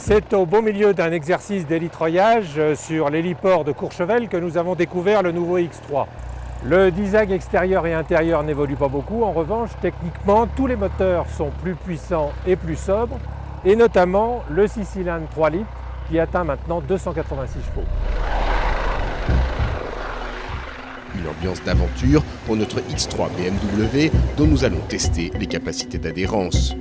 C'est au beau milieu d'un exercice d'hélitreuillage sur l'héliport de Courchevel que nous avons découvert le nouveau X3. Le design extérieur et intérieur n'évolue pas beaucoup. En revanche, techniquement, tous les moteurs sont plus puissants et plus sobres, et notamment le 6 cylindres 3 litres qui atteint maintenant 286 chevaux. Une ambiance d'aventure pour notre X3 BMW dont nous allons tester les capacités d'adhérence.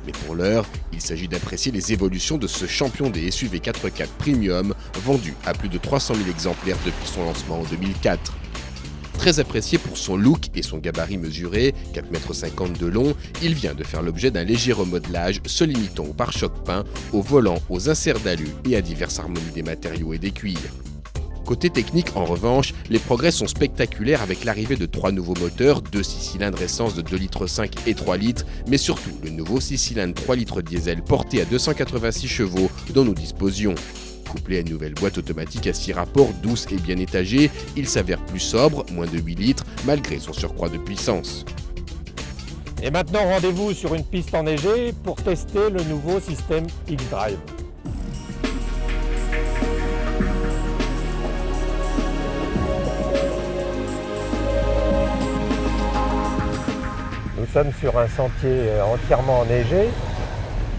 Mais pour l'heure, il s'agit d'apprécier les évolutions de ce champion des SUV 4x4 Premium vendu à plus de 300 000 exemplaires depuis son lancement en 2004. Très apprécié pour son look et son gabarit mesuré, 4,50 m de long, il vient de faire l'objet d'un léger remodelage se limitant au pare-choc peint, au volant, aux inserts d'alu et à diverses harmonies des matériaux et des cuirs. Côté technique, en revanche, les progrès sont spectaculaires avec l'arrivée de 3 nouveaux moteurs, 2 6 cylindres essence de 2,5 litres et 3 litres, mais surtout le nouveau 6 cylindres 3 litres diesel porté à 286 chevaux dont nous disposions. Couplé à une nouvelle boîte automatique à 6 rapports douce et bien étagée, il s'avère plus sobre, moins de 8 litres, malgré son surcroît de puissance. Et maintenant, rendez-vous sur une piste enneigée pour tester le nouveau système X-Drive. Nous sommes sur un sentier entièrement enneigé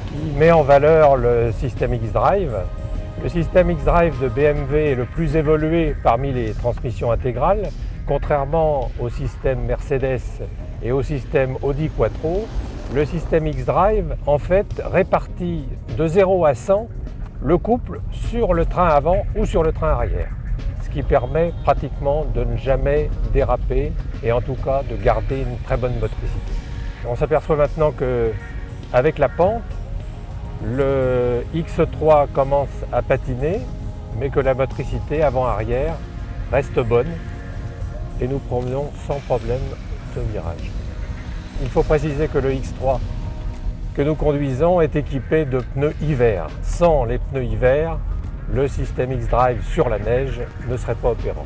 qui met en valeur le système X-Drive. Le système X-Drive de BMW est le plus évolué parmi les transmissions intégrales, contrairement au système Mercedes et au système Audi Quattro. Le système X-Drive, en fait, répartit de 0 à 100 le couple sur le train avant ou sur le train arrière, ce qui permet pratiquement de ne jamais déraper et en tout cas de garder une très bonne motricité. On s'aperçoit maintenant qu'avec la pente, le X3 commence à patiner, mais que la motricité avant-arrière reste bonne et nous promenons sans problème ce virage. Il faut préciser que le X3 que nous conduisons est équipé de pneus hiver. Sans les pneus hiver, le système X-Drive sur la neige ne serait pas opérant.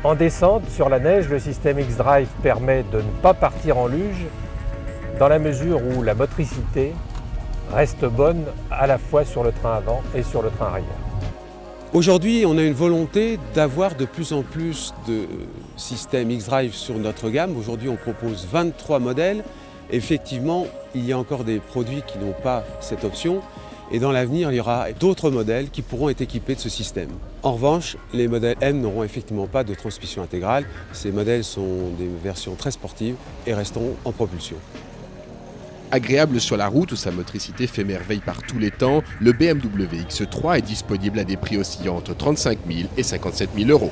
En descente, sur la neige, le système X-Drive permet de ne pas partir en luge dans la mesure où la motricité reste bonne à la fois sur le train avant et sur le train arrière. Aujourd'hui, on a une volonté d'avoir de plus en plus de systèmes X-Drive sur notre gamme. Aujourd'hui, on propose 23 modèles. Effectivement, il y a encore des produits qui n'ont pas cette option. Et dans l'avenir, il y aura d'autres modèles qui pourront être équipés de ce système. En revanche, les modèles M n'auront effectivement pas de transmission intégrale. Ces modèles sont des versions très sportives et resteront en propulsion. Agréable sur la route où sa motricité fait merveille par tous les temps, le BMW X3 est disponible à des prix oscillant entre 35 000 et 57 000 €.